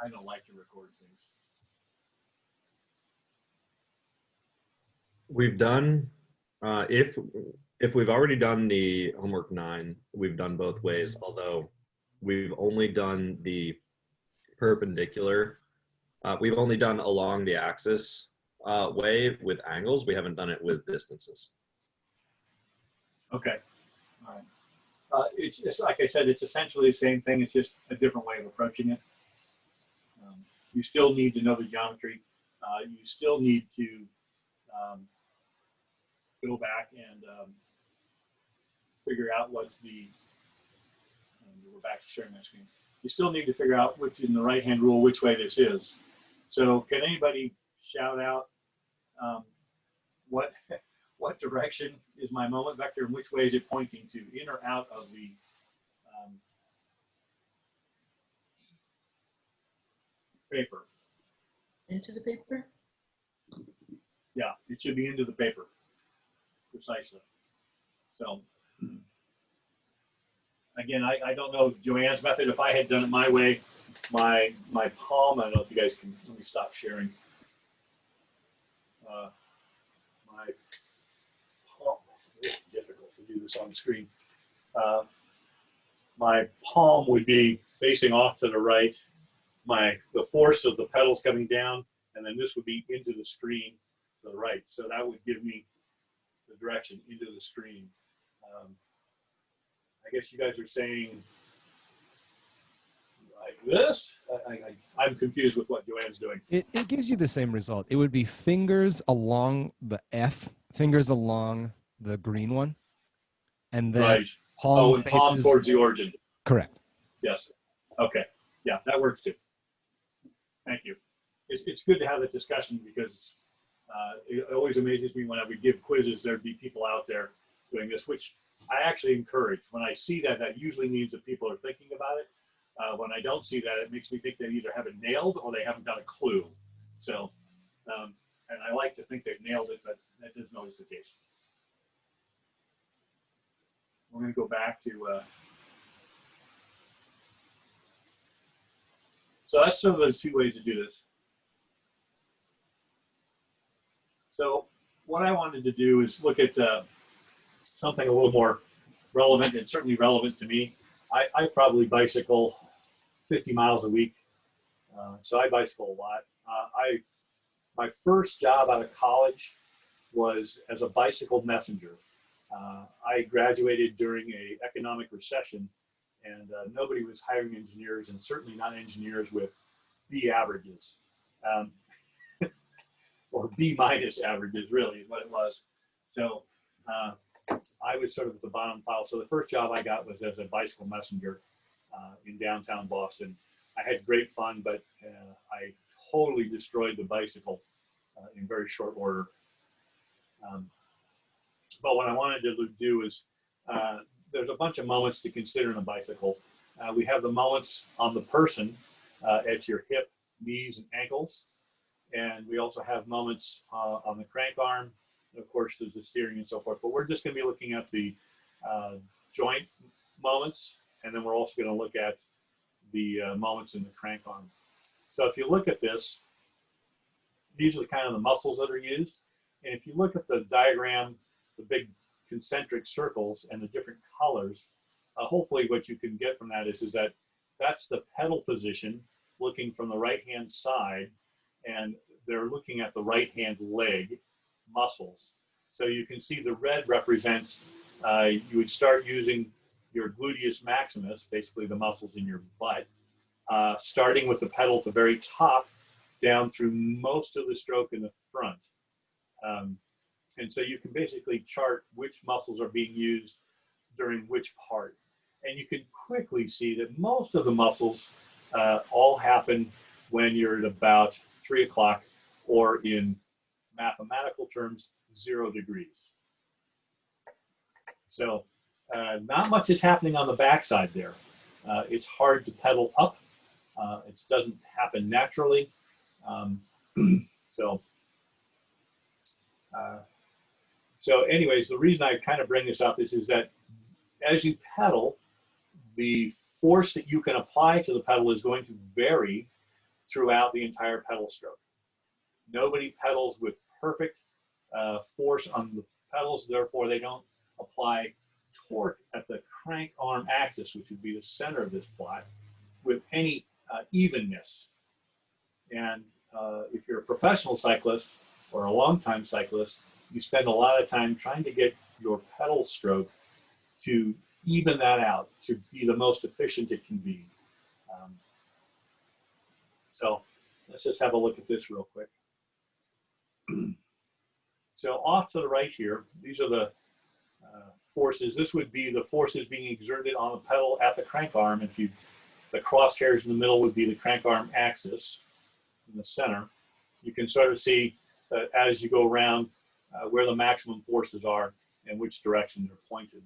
I don't like to record things. We've done, if we've already done the homework 9, we've done both ways, although we've only done the perpendicular. We've only done along the axis way with angles. We haven't done it with distances. Okay. All right. It's just like I said, it's essentially the same thing. It's just a different way of approaching it. You still need to know the geometry. You still need to go back and figure out what's the, we're back to sharing my screen. You still need to figure out which in the right-hand rule, which way this is. So can anybody shout out what direction is my moment vector and which way is it pointing to, in or out of the paper? Into the paper? Yeah, it should be into the paper, precisely. So again, I don't know Joanne's method. If I had done it my way, my palm, I don't know if you guys can, let me stop sharing. My palm, it's difficult to do this on the screen. My palm would be facing off to the right. The force of the pedals coming down, and then this would be into the screen to the right. So that would give me the direction into the screen. I guess you guys are saying like this. I'm confused with what Joanne's doing. It gives you the same result. It would be fingers along the F, fingers along the green one, and then Right. palm and faces palm towards the origin. Correct. Yes. Okay. Yeah, that works too. Thank you. It's good to have that discussion because it always amazes me when I would give quizzes, there'd be people out there doing this, which I actually encourage. When I see that, that usually means that people are thinking about it. When I don't see that, it makes me think they either haven't nailed or they haven't got a clue. So, and I like to think they've nailed it, but that isn't always the case. We're going to go back to, so that's some of the two ways to do this. So what I wanted to do is look at something a little more relevant and certainly relevant to me. I probably bicycle 50 miles a week, so I bicycle a lot. My first job out of college was as a bicycle messenger. I graduated during an economic recession, and nobody was hiring engineers, and certainly not engineers with B averages, or B minus averages, really, is what it was. So I was sort of at the bottom pile. So the first job I got was as a bicycle messenger in downtown Boston. I had great fun, but I totally destroyed the bicycle in very short order. But what I wanted to do is, there's a bunch of moments to consider in a bicycle. We have the moments on the person at your hip, knees, and ankles. And we also have moments on the crank arm. And of course, there's the steering and so forth. But we're just going to be looking at the joint moments. And then we're also going to look at the moments in the crank arm. So if you look at this, these are kind of the muscles that are used. And if you look at the diagram, the big concentric circles and the different colors, hopefully what you can get from that is that that's the pedal position looking from the right-hand side, and they're looking at the right-hand leg muscles. So you can see the red represents, you would start using your gluteus maximus, basically the muscles in your butt, starting with the pedal at the very top down through most of the stroke in the front. And so you can basically chart which muscles are being used during which part. And you can quickly see that most of the muscles all happen when you're at about 3 o'clock, or in mathematical terms, 0 degrees. So not much is happening on the backside there. It's hard to pedal up. It doesn't happen naturally. So anyways, the reason I kind of bring this up is that as you pedal, the force that you can apply to the pedal is going to vary throughout the entire pedal stroke. Nobody pedals with perfect force on the pedals, therefore they don't apply torque at the crank arm axis, which would be the center of this plot, with any evenness. And if you're a professional cyclist or a long-time cyclist, you spend a lot of time trying to get your pedal stroke to even that out, to be the most efficient it can be. So let's just have a look at this real quick. So off to the right here, these are the forces. This would be the forces being exerted on the pedal at the crank arm. If you, the crosshairs in the middle would be the crank arm axis in the center. You can sort of see as you go around where the maximum forces are and which direction they're pointed.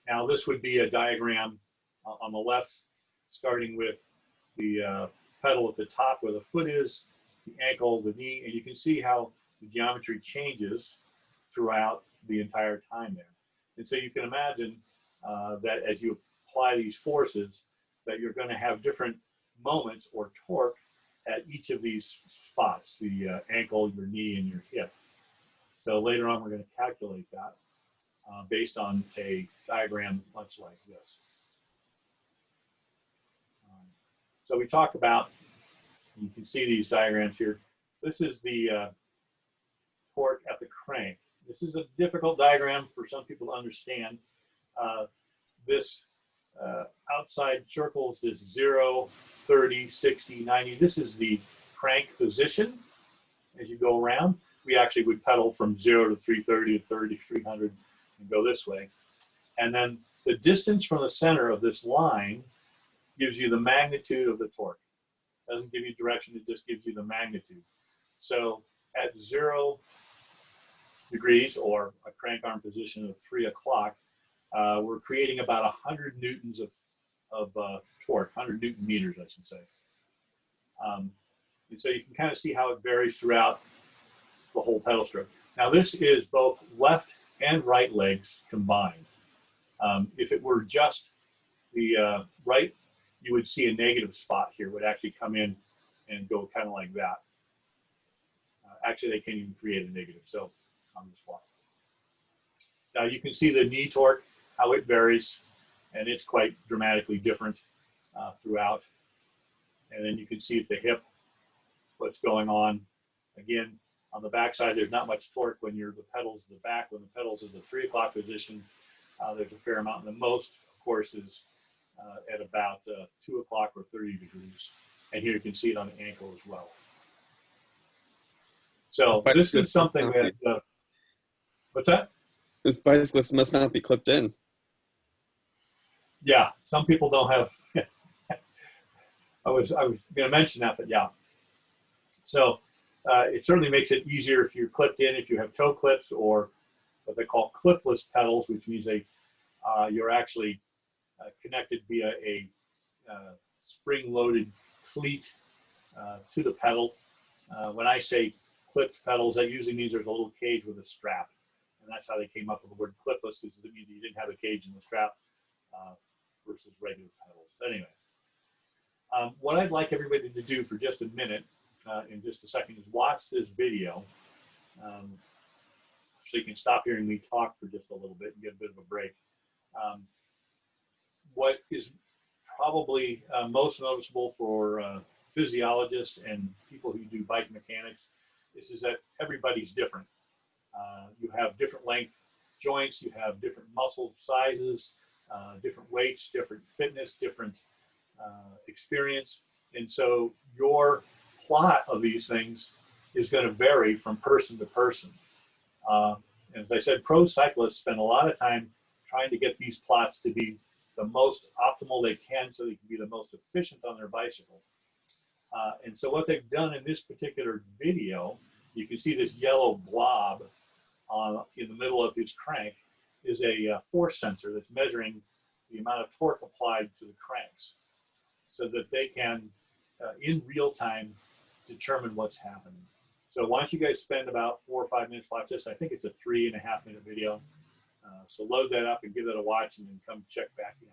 Now this would be a diagram on the left, starting with the pedal at the top where the foot is, the ankle, the knee, and you can see how the geometry changes throughout the entire time there. And so you can imagine that as you apply these forces, that you're going to have different moments or torque at each of these spots, the ankle, your knee, and your hip. So later on, we're going to calculate that based on a diagram much like this. So we talk about, you can see these diagrams here. This is the torque at the crank. This is a difficult diagram for some people to understand. This outside circles is 0, 30, 60, 90. This is the crank position as you go around. We actually would pedal from 0 to 330 to 30, 300 and go this way. And then the distance from the center of this line gives you the magnitude of the torque. It doesn't give you direction, it just gives you the magnitude. So at 0 degrees, or a crank arm position of 3 o'clock, we're creating about 100 newtons of torque, 100 Newton meters, I should say. And so you can kind of see how it varies throughout the whole pedal stroke. Now this is both left and right legs combined. If it were just the right, you would see a negative spot here, would actually come in and go kind of like that. Actually, they can't even create a negative, so on this plot. Now you can see the knee torque, how it varies, and it's quite dramatically different throughout. And then you can see at the hip what's going on. Again, on the back side, there's not much torque when you're the pedals in the back. When the pedals in the 3 o'clock position, there's a fair amount. And the most, of course, is at about 2 o'clock or 30 degrees. And here you can see it on the ankle as well. So this is something that, what's that? This bicyclist must not be clipped in. Yeah, some people don't have, I was going to mention that, but yeah. So it certainly makes it easier if you're clipped in, if you have toe clips or what they call clipless pedals, which means you're actually connected via a spring-loaded cleat to the pedal. When I say clipped pedals, that usually means there's a little cage with a strap. And that's how they came up with the word clipless, is that means you didn't have a cage in the strap versus regular pedals. But anyway, what I'd like everybody to do for just a minute, in just a second, is watch this video. So you can stop hearing me talk for just a little bit and get a bit of a break. What is probably most noticeable for physiologists and people who do bike mechanics is that everybody's different. You have different length joints, you have different muscle sizes, different weights, different fitness, different experience. And so your plot of these things is going to vary from person to person. And as I said, pro cyclists spend a lot of time trying to get these plots to be the most optimal they can so they can be the most efficient on their bicycle. And so what they've done in this particular video, you can see this yellow blob in the middle of his crank is a force sensor that's measuring the amount of torque applied to the cranks so that they can, in real time, determine what's happening. So why don't you guys spend about 4 or 5 minutes watch this. I think it's a 3.5 minute video. So load that up and give it a watch and then come check back in.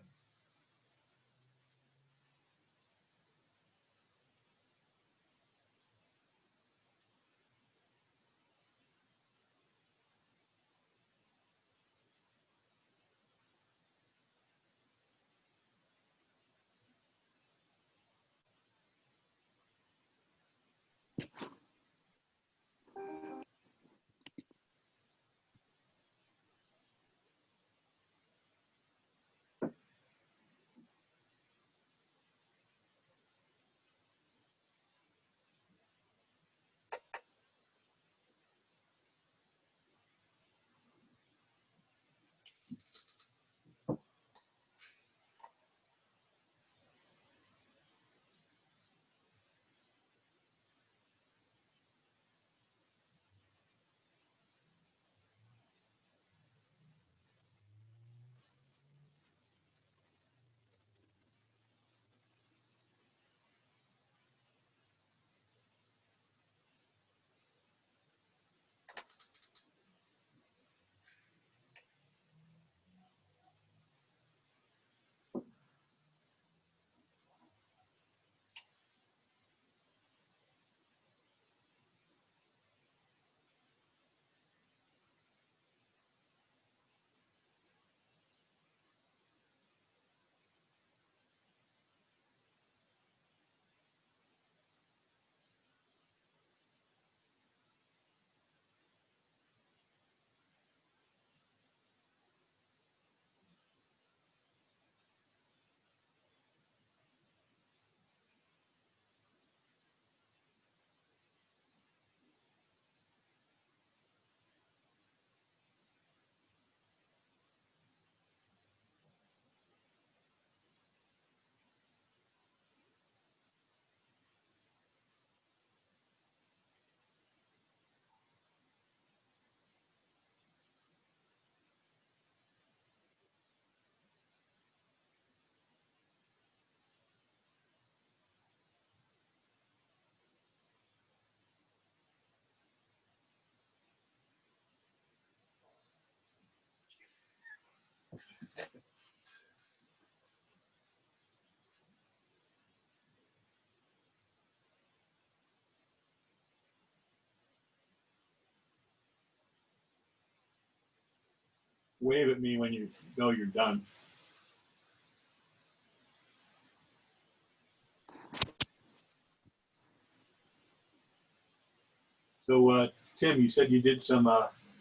wave at me when you know you're done. So, Tim, you said you did some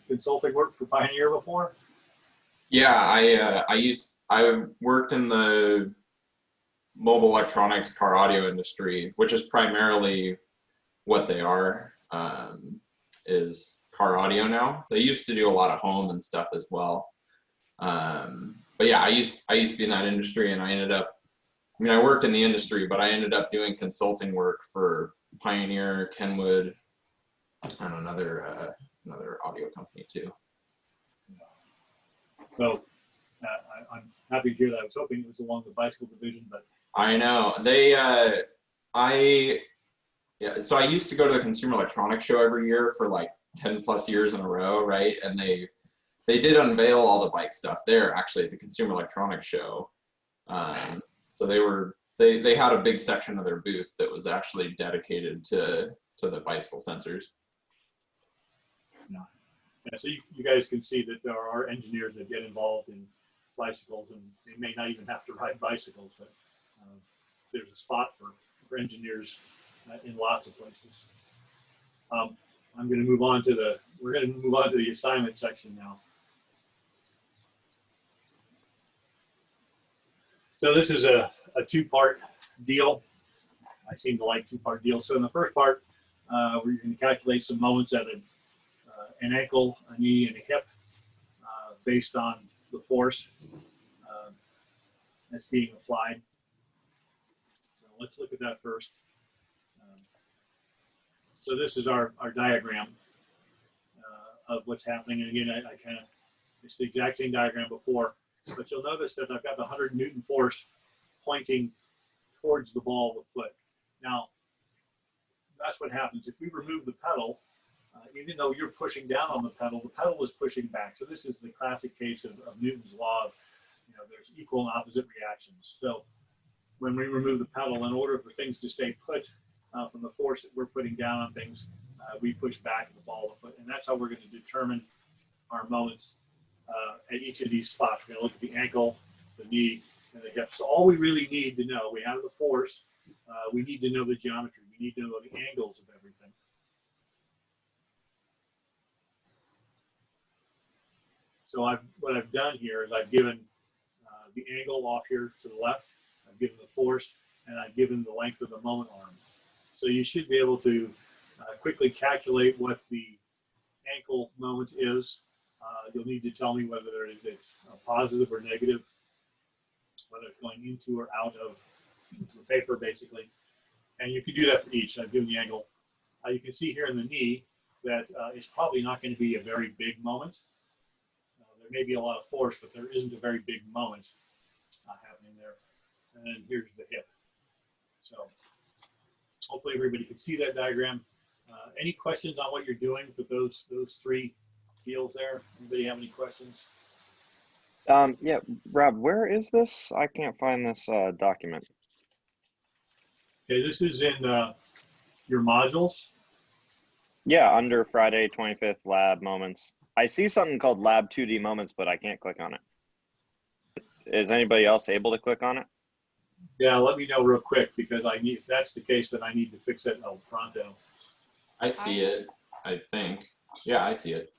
consulting work for Pioneer before? Yeah, I worked in the mobile electronics car audio industry, which is primarily what they are, is car audio now. They used to do a lot of home and stuff as well. But yeah, I used to be in that industry, and I worked in the industry, but I ended up doing consulting work for Pioneer, Kenwood, and another audio company too. So I'm happy to hear that. I was hoping it was along the bicycle division, but I know so I used to go to the Consumer Electronics Show every year for like 10 plus years in a row, right? And they did unveil all the bike stuff there actually at the Consumer Electronics Show. So they had a big section of their booth that was actually dedicated to the bicycle sensors. yeah, so you guys can see that there are engineers that get involved in bicycles, and they may not even have to ride bicycles, but there's a spot for engineers in lots of places. I'm going to move on to the assignment section now. So this is a two-part deal. I seem to like two-part deals. So in the first part, we're going to calculate some moments at an ankle, a knee, and a hip based on the force that's being applied. So let's look at that first. So this is our diagram of what's happening. And again, it's the exact same diagram before, but you'll notice that I've got the 100 Newton force pointing towards the ball of the foot. Now, that's what happens. If we remove the pedal, even though you're pushing down on the pedal is pushing back. So this is the classic case of Newton's law of, there's equal and opposite reactions. So when we remove the pedal, in order for things to stay put from the force that we're putting down on things, we push back the ball of the foot. And that's how we're going to determine our moments at each of these spots. We're going to look at the ankle, the knee, and the hip. So all we really need to know, we have the force, we need to know the geometry, we need to know the angles of everything. So what I've done here is I've given the angle off here to the left, I've given the force, and I've given the length of the moment arm. So you should be able to quickly calculate what the ankle moment is. You'll need to tell me whether it's a positive or negative, whether it's going into or out of the paper, basically. And you can do that for each. I've given the angle. You can see here in the knee that it's probably not going to be a very big moment. There may be a lot of force, but there isn't a very big moment happening there. And then here's the hip. So hopefully everybody can see that diagram. Any questions on what you're doing for those three deals there? Anybody have any questions? Yeah, Rob, where is this? I can't find this document. Okay, this is in your modules. Yeah, under Friday 25th lab moments. I see something called lab 2D moments, but I can't click on it. Is anybody else able to click on it? Yeah, let me know real quick, because if that's the case, then I need to fix it pronto. I see it, I think. Yeah, I see it.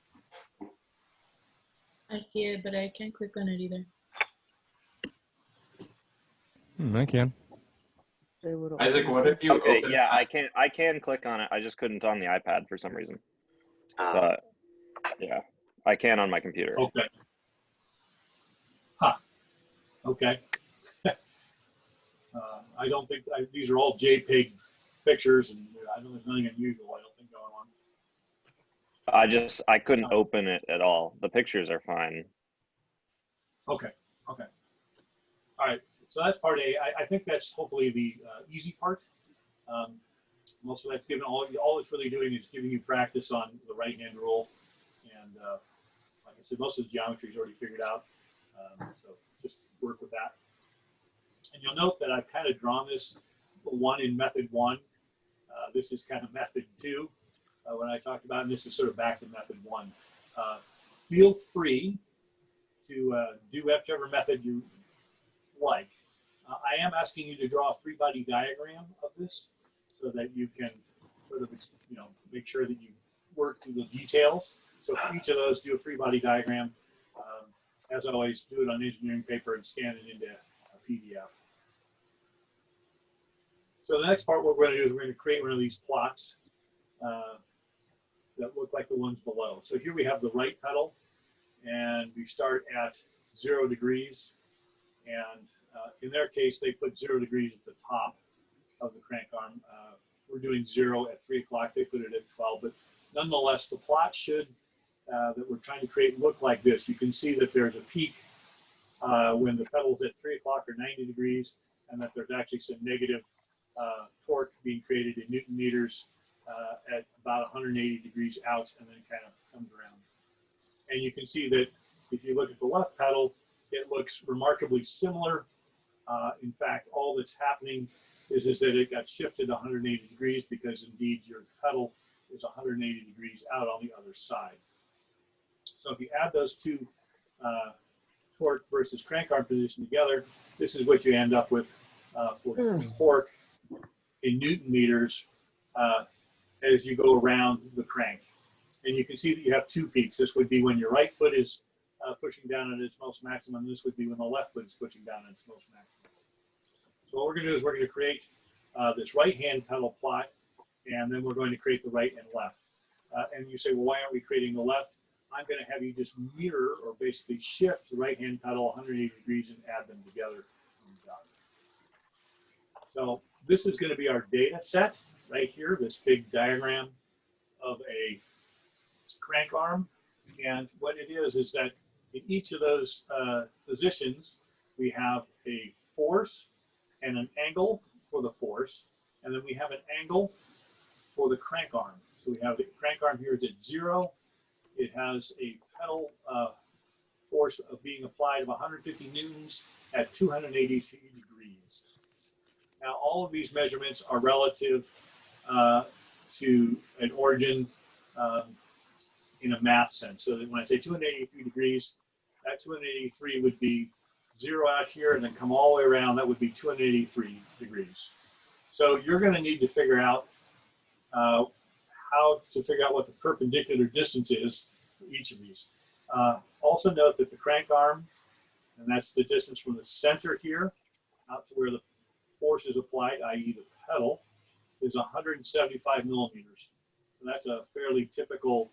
I see it, but I can't click on it either. I can. Isaac, what if you Okay, open? yeah, I can click on it. I just couldn't on the iPad for some reason. But yeah, I can on my computer. Okay. Huh. Okay. I don't think these are all JPEG pictures, and there's nothing unusual, I don't think, going on. I couldn't open it at all. The pictures are fine. Okay. All right. So that's part A. I think that's hopefully the easy part. Most of that's given, all it's really doing is giving you practice on the right-hand rule. And like I said, most of the geometry is already figured out. So just work with that. And you'll note that I've kind of drawn this one in method 1. This is kind of method 2, what I talked about, and this is sort of back to method 1. Feel free to do whichever method you like. I am asking you to draw a free body diagram of this so that you can sort of, make sure that you work through the details. So for each of those, do a free body diagram. As always, do it on engineering paper and scan it into a PDF. So the next part, what we're going to do is we're going to create one of these plots that look like the ones below. So here we have the right pedal, and we start at 0 degrees. And in their case, they put 0 degrees at the top of the crank arm. We're doing 0 at 3 o'clock. They put it at 12. But nonetheless, the plot should, that we're trying to create, look like this. You can see that there's a peak when the pedal's at 3 o'clock or 90 degrees, and that there's actually some negative torque being created in Newton meters at about 180 degrees out, and then kind of comes around. And you can see that if you look at the left pedal, it looks remarkably similar. In fact, all that's happening is that it got shifted 180 degrees because indeed your pedal is 180 degrees out on the other side. So if you add those two torque versus crank arm position together, this is what you end up with for torque in Newton meters as you go around the crank. And you can see that you have two peaks. This would be when your right foot is pushing down at its most maximum. This would be when the left foot is pushing down at its most maximum. So what we're going to do is we're going to create this right-hand pedal plot, and then we're going to create the right and left. And you say, well, why aren't we creating the left? I'm going to have you just mirror or basically shift the right-hand pedal 180 degrees and add them together. So this is going to be our data set right here, this big diagram of a crank arm. And what it is that in each of those positions, we have a force and an angle for the force, and then we have an angle for the crank arm. So we have the crank arm here is at 0. It has a pedal force of being applied of 150 newtons at 280 degrees. Now, all of these measurements are relative to an origin in a math sense. So that when I say 283 degrees, that 283 would be 0 out here and then come all the way around. That would be 283 degrees. So you're going to need to figure out how to figure out what the perpendicular distance is for each of these. Also note that the crank arm, and that's the distance from the center here out to where the force is applied, i.e. the pedal, is 175 millimeters. So that's a fairly typical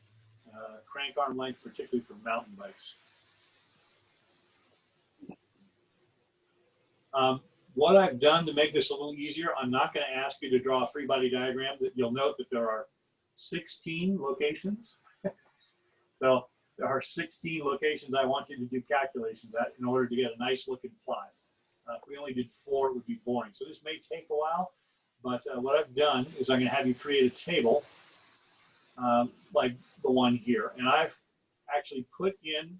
crank arm length, particularly for mountain bikes. What I've done to make this a little easier, I'm not going to ask you to draw a free body diagram. That you'll note that there are 16 locations. So there are 16 locations I want you to do calculations at in order to get a nice looking plot. If we only did 4, it would be boring. So this may take a while, but what I've done is I'm going to have you create a table like the one here. And I've actually put in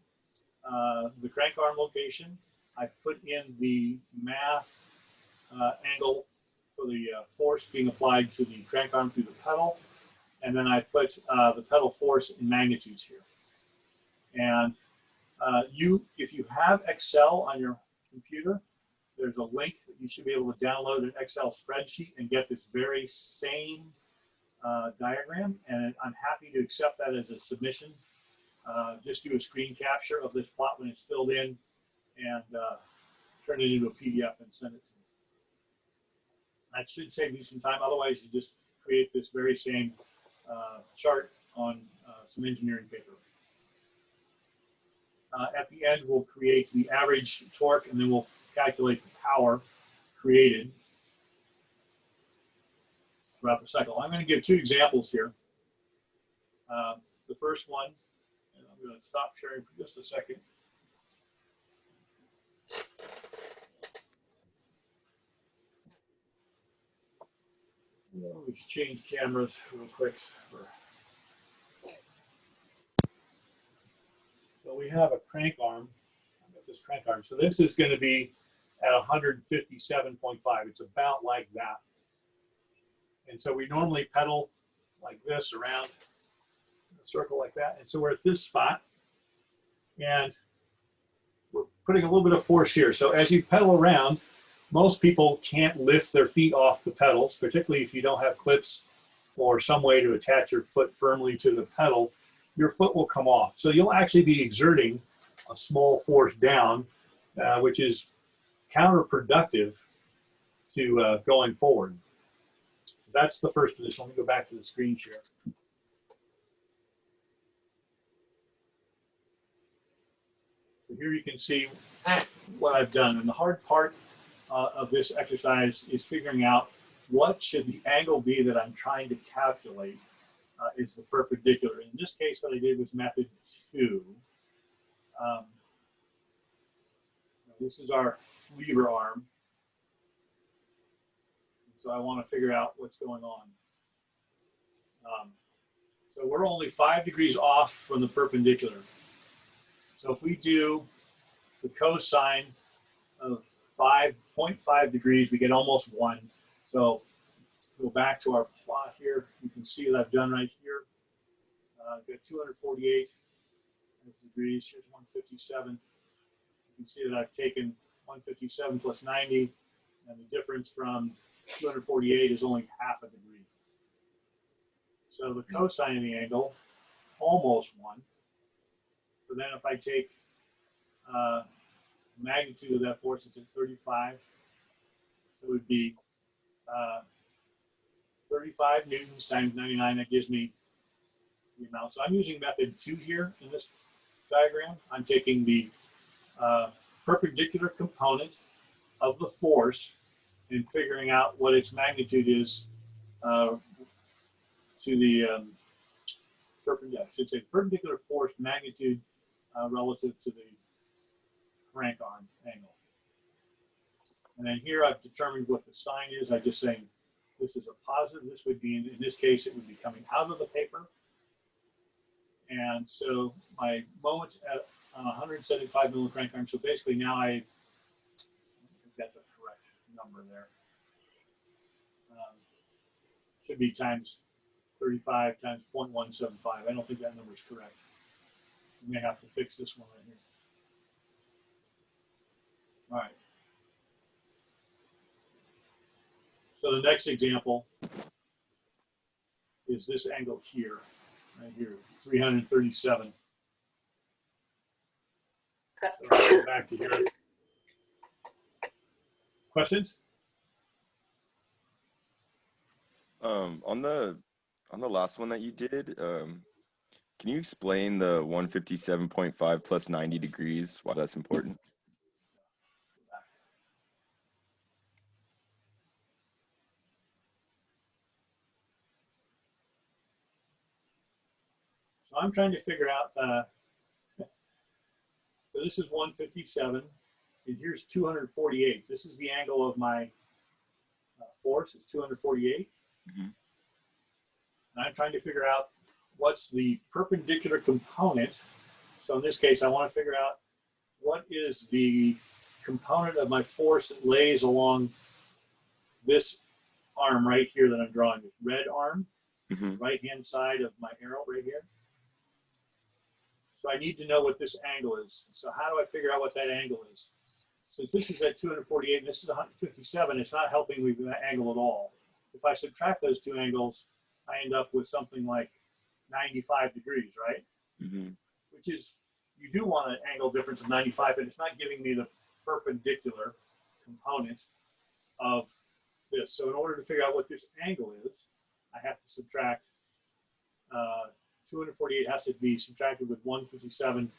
the crank arm location. I've put in the math angle for the force being applied to the crank arm through the pedal. And then I put the pedal force in magnitudes here. And if you have Excel on your computer, there's a link that you should be able to download an Excel spreadsheet and get this very same diagram. And I'm happy to accept that as a submission. Just do a screen capture of this plot when it's filled in and turn it into a PDF and send it to me. That should save you some time. Otherwise, you just create this very same chart on some engineering paper. At the end, we'll create the average torque, and then we'll calculate the power created throughout the cycle. I'm going to give 2 examples here. The first one, and I'm going to stop sharing for just a second. Let's change cameras real quick. So we have a crank arm. I've got this crank arm. So this is going to be at 157.5. It's about like that. And so we normally pedal like this around a circle like that. And so we're at this spot. And putting a little bit of force here. So as you pedal around, most people can't lift their feet off the pedals, particularly if you don't have clips or some way to attach your foot firmly to the pedal. Your foot will come off. So you'll actually be exerting a small force down, which is counterproductive to going forward. That's the first position. Let me go back to the screen share. So here you can see what I've done. And the hard part of this exercise is figuring out what should the angle be that I'm trying to calculate is the perpendicular. In this case, what I did was method 2. This is our lever arm. So I want to figure out what's going on. So we're only 5 degrees off from the perpendicular. So if we do the cosine of 5.5 degrees, we get almost 1. So go back to our plot here. You can see what I've done right here. I've got 248 degrees. Here's 157. You can see that I've taken 157 plus 90, and the difference from 248 is only half a degree. So the cosine of the angle, almost 1. So then if I take magnitude of that force, it's at 35. So it would be 35 newtons times 99. That gives me the amount. So I'm using method 2 here in this diagram. I'm taking the perpendicular component of the force and figuring out what its magnitude is to the perpendicular. It's a perpendicular force magnitude relative to the crank arm angle. And then here I've determined what the sign is. I'm just saying this is a positive. This would be, in this case, it would be coming out of the paper. And so my moment's at 175 milli crank arm. So basically now I think that's a correct number there. Should be times 35 times 0.175. I don't think that number is correct. We may have to fix this one right here. All right. So the next example is this angle here, right here, 337. So I'll go back to here. Questions? On the last one that you did, can you explain the 157.5 plus 90 degrees, why that's important? So I'm trying to figure out, so this is 157, and here's 248. This is the angle of my force, it's 248. Mm-hmm. And I'm trying to figure out what's the perpendicular component. So in this case, I want to figure out what is the component of my force that lays along this arm right here that I'm drawing, this red arm, Mm-hmm. right-hand side of my arrow right here. So I need to know what this angle is. So how do I figure out what that angle is? Since this is at 248 and this is 157, it's not helping me with that angle at all. If I subtract those two angles, I end up with something like 95 degrees, right? Mm-hmm. Which is, you do want an angle difference of 95, but it's not giving me the perpendicular component of this. So in order to figure out what this angle is, I have to subtract 248 has to be subtracted with 157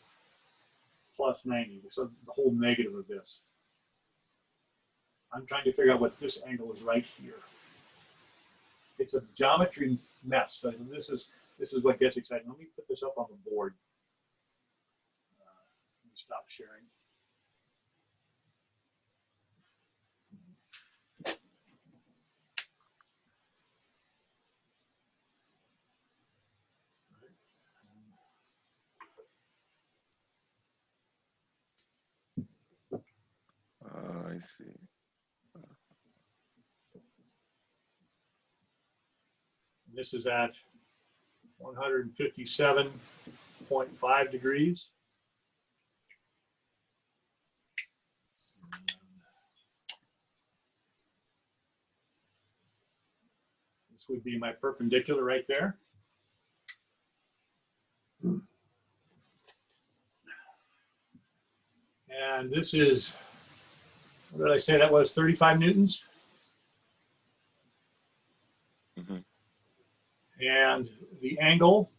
plus 90. So the whole negative of this. I'm trying to figure out what this angle is right here. It's a geometry mess, but this is what gets exciting. Let me put this up on the board. Let me stop sharing. I see. This is at 157.5 degrees. This would be my perpendicular right there. And this is, what did I say that was, 35 newtons? Mhm. And the angle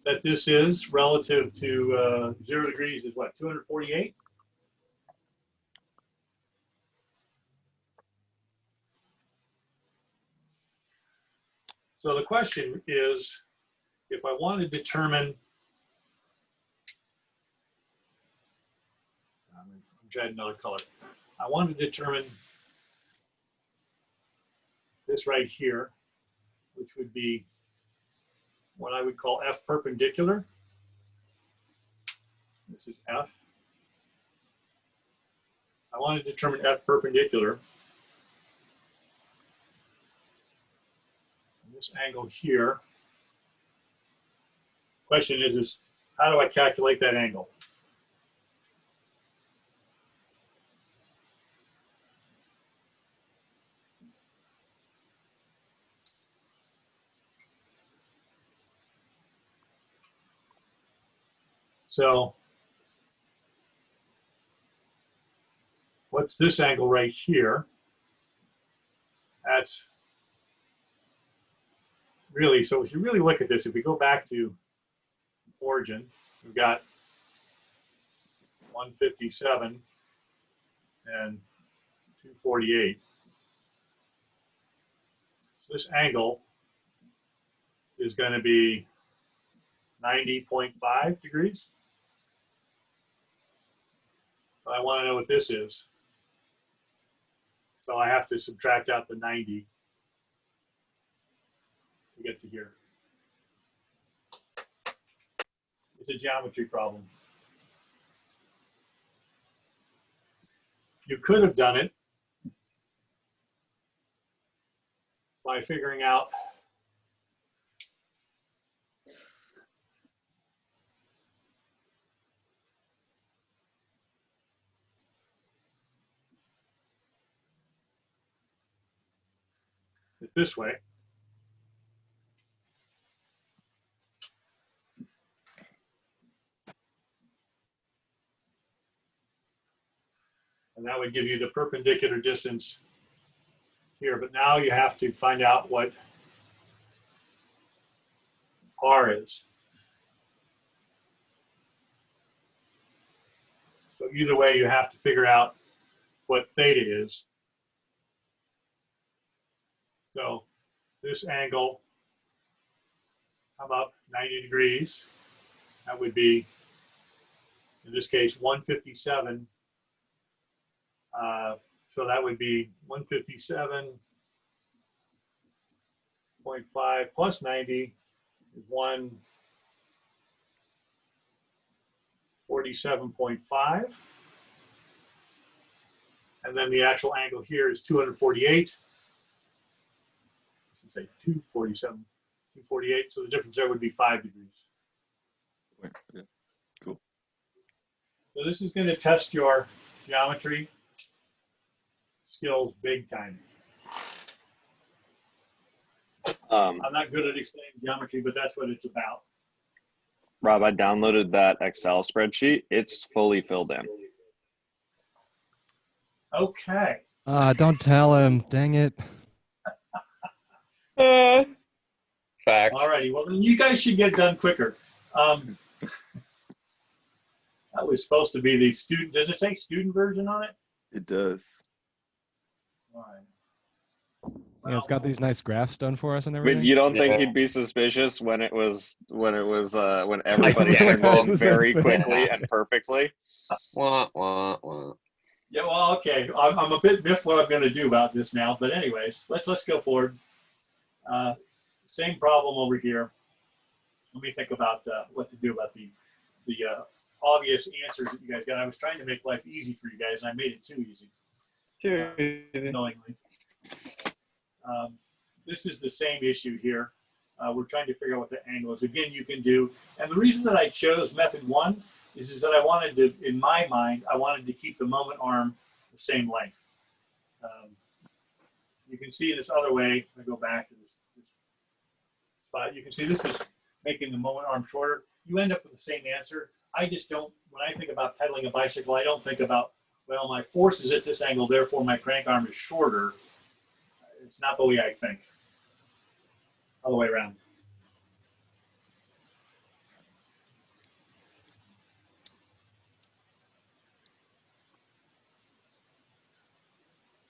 that this is relative to 0 degrees is what, 248? So the question is, if I want to determine, I'm trying another color. I want to determine this right here, which would be what I would call F perpendicular. This is F. I want to determine F perpendicular. And this angle here. Question is how do I calculate that angle? So what's this angle right here? That's really, so if you really look at this, if we go back to origin, we've got 157 and 248. So this angle is going to be 90.5 degrees. I want to know what this is. So I have to subtract out the 90 to get to here. It's a geometry problem. You could have done it by figuring out it this way. And that would give you the perpendicular distance here. But now you have to find out what R is. So either way, you have to figure out what theta is. So this angle, come up 90 degrees. That would be, in this case, 157. So that would be 157.5 plus 90 is 147.5. And then the actual angle here is 248. I should say 247, 248. So the difference there would be 5 degrees. Yeah. Cool. So this is going to test your geometry skills big time. I'm not good at explaining geometry, but that's what it's about. Rob, I downloaded that Excel spreadsheet. It's fully filled in. Okay. Don't tell him. Dang it. Fact. All righty. Well, then you guys should get done quicker. That was supposed to be the student. Does it say student version on it? It does. All right. Yeah, it's got these nice graphs done for us and I everything. mean, you don't think Yeah. he'd be suspicious when everybody Yeah, turned along this is very a- quickly and perfectly? Wah, wah, wah. Yeah. Well, okay. I'm a bit miffed what I'm going to do about this now, but anyways, let's go forward. Same problem over here. Let me think about what to do about the obvious answers that you guys got. I was trying to make life easy for you guys, and I made it too easy. Knowingly. This is the same issue here. We're trying to figure out what the angle is. Again, you can do, and the reason that I chose method 1 is that I wanted to, in my mind, I wanted to keep the moment arm the same length. You can see this other way. I go back to this But you can see this is making the moment arm shorter. You end up with the same answer. I just don't, when I think about pedaling a bicycle, I don't think about, well, my force is at this angle, therefore my crank arm is shorter. It's not the way I think. All the way around.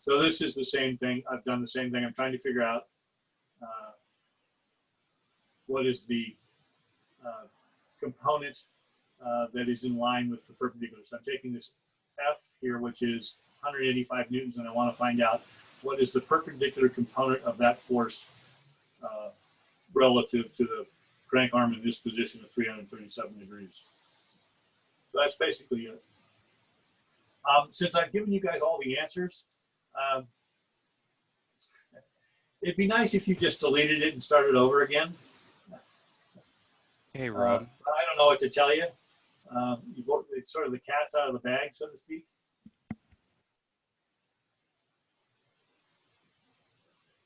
So this is the same thing. I've done the same thing. I'm trying to figure out what is the component that is in line with the perpendicular. So I'm taking this F here, which is 185 newtons, and I want to find out what is the perpendicular component of that force relative to the crank arm in this position of 337 degrees. So that's basically it. Since I've given you guys all the answers, it'd be nice if you just deleted it and started over again. Hey, Rob. I don't know what to tell you. It's sort of the cat's out of the bag, so to speak.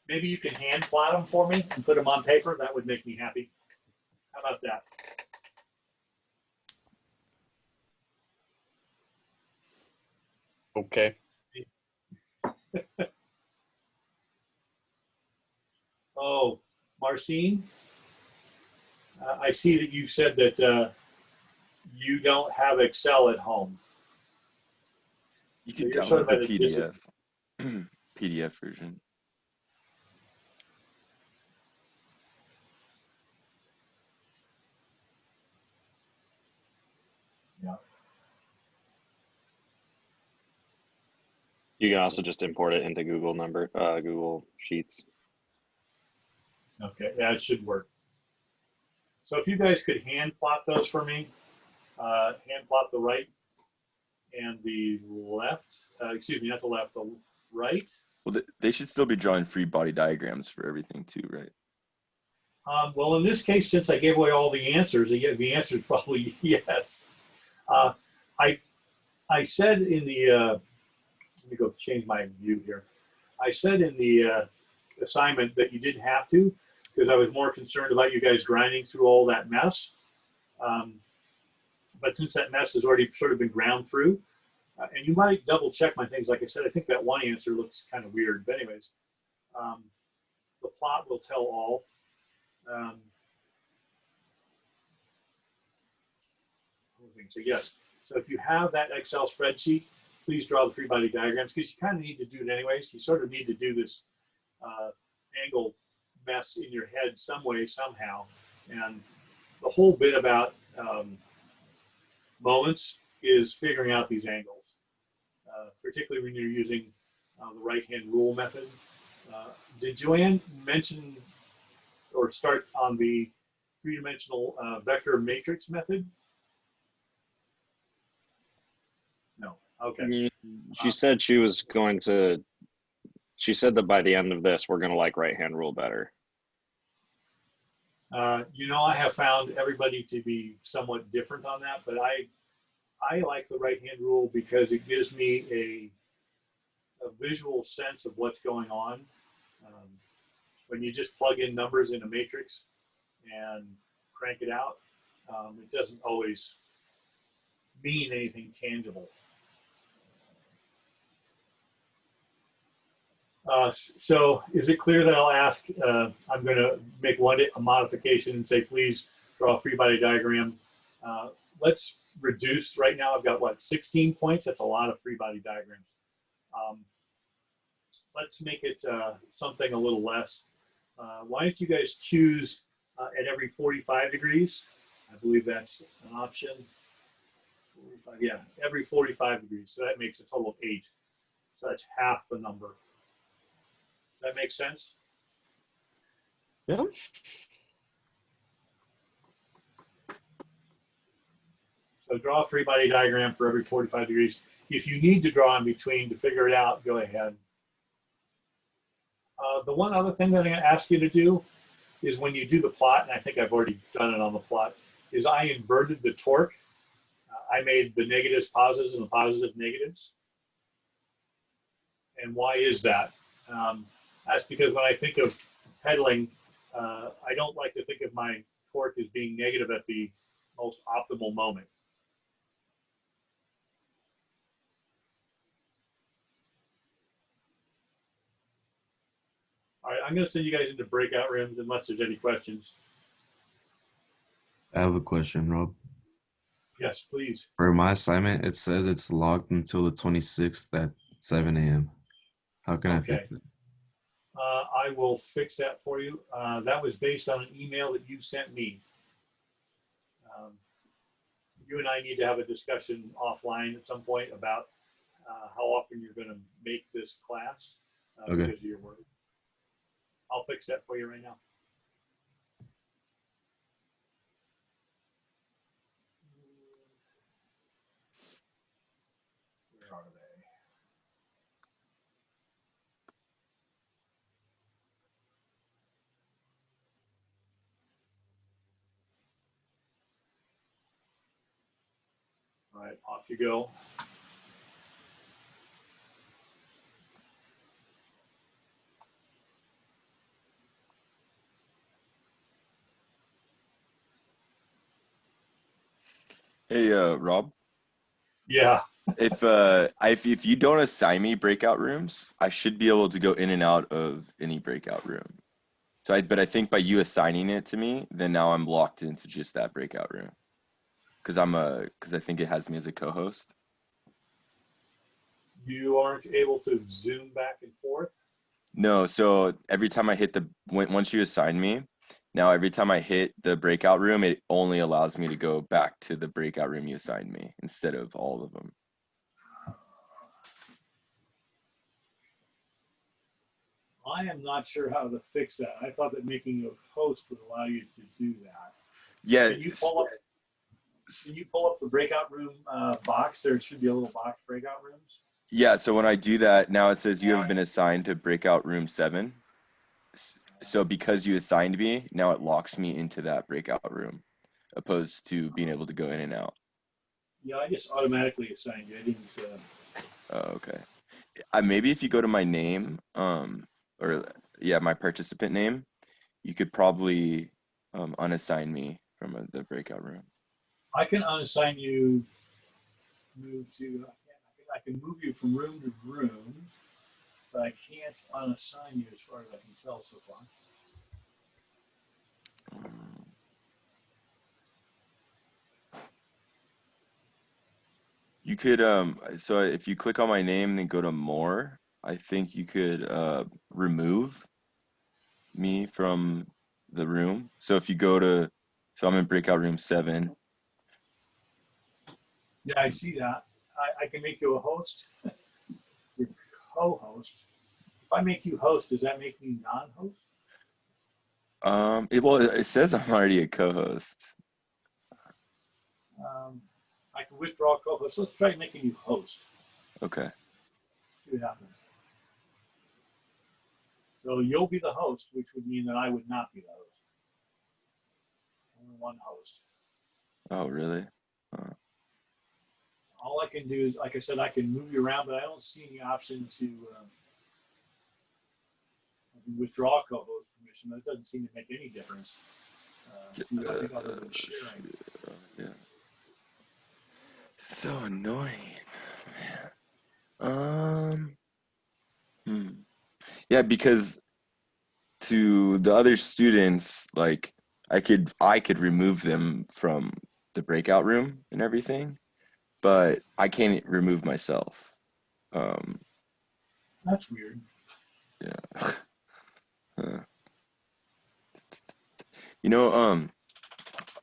Maybe you can hand plot them for me and put them on paper. That would make me happy. How about that? Okay. Oh, Marcine, I see that you said that you don't have Excel at home. You can you're sort download of the at a PDF, PDF version. Yeah. You can also just import it into Google Sheets. Okay, that should work. So if you guys could hand plot those for me, hand plot the right and the left, excuse me, not the left, the right. Well, they should still be drawing free body diagrams for everything too, right? Well, in this case, since I gave away all the answers, the answer is probably yes. I said in the, let me go change my view here. I said in the assignment that you didn't have to, because I was more concerned about you guys grinding through all that mess. But since that mess has already sort of been ground through, and you might double check my things, like I said, I think that one answer looks kind of weird. But anyways, the plot will tell all. So yes, so if you have that Excel spreadsheet, please draw the free body diagrams, because you kind of need to do it anyways. You sort of need to do this angle mess in your head some way, somehow. And the whole bit about moments is figuring out these angles, particularly when you're using the right-hand rule method. Did Joanne mention or start on the three-dimensional vector matrix method? No. Okay. She said she was going to, she said that by the end of this, we're going to like right-hand rule better. You know, I have found everybody to be somewhat different on that, but I like the right-hand rule because it gives me a visual sense of what's going on. When you just plug in numbers in a matrix and crank it out, it doesn't always mean anything tangible. So is it clear that I'll ask, I'm going to make a modification and say, please draw a free body diagram. Let's reduce, right now I've got what, 16 points? That's a lot of free body diagrams. Let's make it something a little less. Why don't you guys choose at every 45 degrees? I believe that's an option. 45, yeah, every 45 degrees. So that makes a total of 8. So that's half the number. Does that make sense? Yeah. So draw a free body diagram for every 45 degrees. If you need to draw in between to figure it out, go ahead. The one other thing that I'm going to ask you to do is when you do the plot, and I think I've already done it on the plot, is I inverted the torque. I made the negatives positives and the positives negatives. And why is that? That's because when I think of pedaling, I don't like to think of my torque as being negative at the most optimal moment. All right, I'm going to send you guys into breakout rooms unless there's any questions. I have a question, Rob. Yes, please. For my assignment, it says it's logged until the 26th at 7 a.m. How can I fix it? I will fix that for you. That was based on an email that you sent me. You and I need to have a discussion offline at some point about how often you're going to make this class Okay. because of your work. I'll fix that for you right now. Where are they? All right, off you go. Hey, Rob, Yeah. if you don't assign me breakout rooms, I should be able to go in and out of any breakout room. But I think by you assigning it to me, then now I'm locked into just that breakout room. Because I think it has me as a co-host. You aren't able to zoom back and forth. No, so every time I hit once you assign me, now every time I hit the breakout room, it only allows me to go back to the breakout room you assigned me instead of all of them. I am not sure how to fix that. I thought that making you a host would allow you to do that. Yeah. Can you pull up the breakout room box? There should be a little box, breakout rooms. Yeah, so when I do that, now it says you have been assigned to breakout room 7. So because you assigned me, now it locks me into that breakout room, opposed to being able to go in and out. Yeah, I just automatically assigned you. I didn't. Oh, okay. Maybe if you go to my name, my participant name, you could probably unassign me from the breakout room. I can unassign you. I can move you from room to room, but I can't unassign you as far as I can tell so far. You could so if you click on my name and then go to more, I think you could remove me from the room. So if you go to, so I'm in breakout room 7. Yeah, I see that. I can make you a host. Your co-host. If I make you host, does that make me non-host? It says I'm already a co-host. I can withdraw co-host. Let's try making you host. Okay. See what happens. So you'll be the host, which would mean that I would not be the host. Only one host. Oh, really? All I can do is, like I said, I can move you around, but I don't see any option to withdraw co-host permission. That doesn't seem to make any difference. See, I think other than sharing. Yeah. So annoying, man. Yeah, because to the other students, like I could remove them from the breakout room and everything, but I can't remove myself. That's weird. Yeah.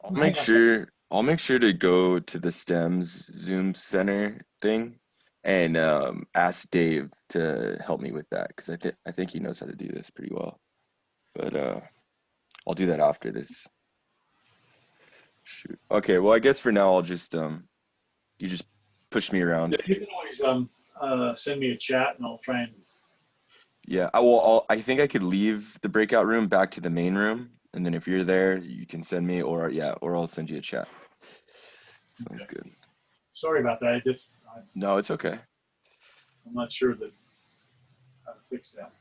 I'll make sure to go to the STEMS Zoom Center thing and ask Dave to help me with that because I think he knows how to do this pretty well. But I'll do that after this. Shoot. Okay, well I guess for now I'll just you just push me around. You can always send me a chat and I'll try and. Yeah, I think I could leave the breakout room back to the main room, and then if you're there, you can send me, or I'll send you a chat. Sounds good. Sorry about that. No, it's okay. I'm not sure how to fix that.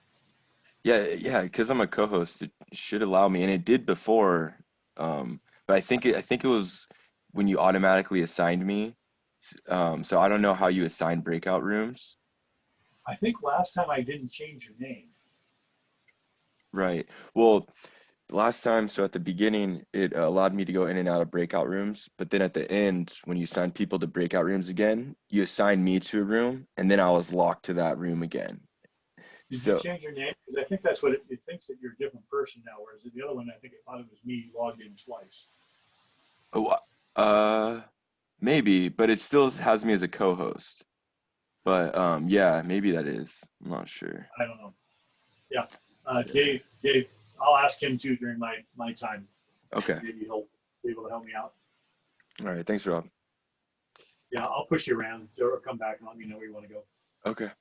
Yeah, because I'm a co-host, it should allow me, and it did before. But I think it was when you automatically assigned me. So I don't know how you assign breakout rooms. I think last time I didn't change your name. Right. Well, last time, so at the beginning, it allowed me to go in and out of breakout rooms, but then at the end, when you assign people to breakout rooms again, you assign me to a room, and then I was locked to that room again. Did you So, change your name? Because I think that's what it thinks, that you're a different person now, whereas the other one, I think it thought it was me logged in twice. oh, maybe, but it still has me as a co-host. But yeah, maybe that is. I'm not sure. I don't know. Yeah. Dave, I'll ask him too during my time. Okay. Maybe he'll be able to help me out. All right. Thanks, Rob. Yeah, I'll push you around or come back and let me know where you want to go. Okay.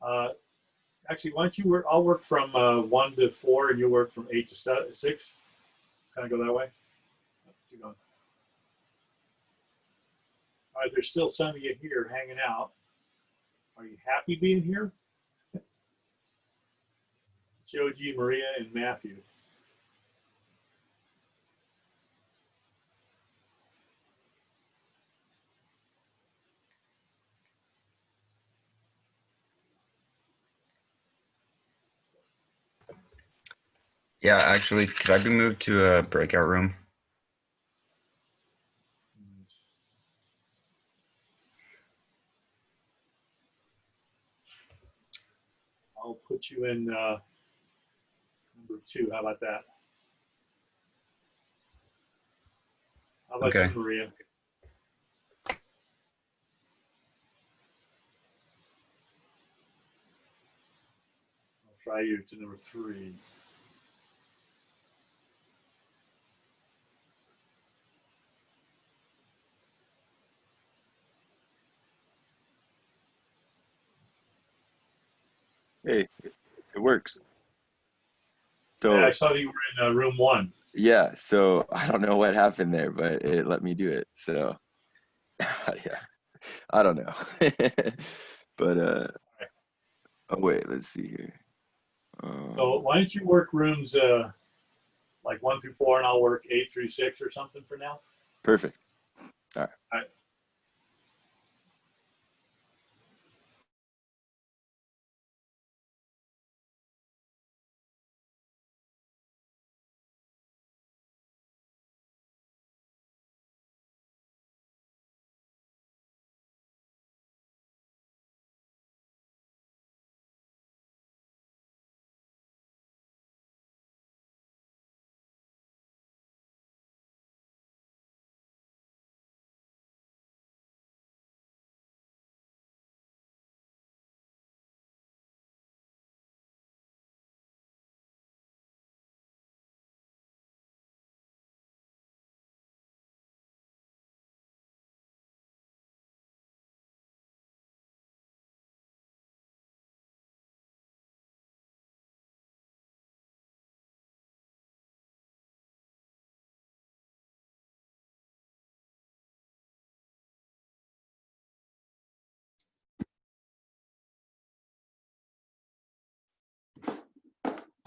Uh, actually, why don't you work? I'll work from 1 to 4 and you work from 8 to 6. Kind of go that way. Keep going. All right, there's still some of you here hanging out. Are you happy being here? Joji, Maria, and Matthew. Yeah, actually, could I be moved to a breakout room? I'll put you in number 2. How about that? How about Okay. you, Maria? I'll try you to number 3. Hey, it works. Yeah, I So saw that you were in room 1. yeah, so I don't know what happened there, but it let me do it. So yeah, I don't know. But oh wait, let's see here. So why don't you work rooms like 1 through 4, and I'll work 8 through 6 or something for now. Perfect. All right. All right.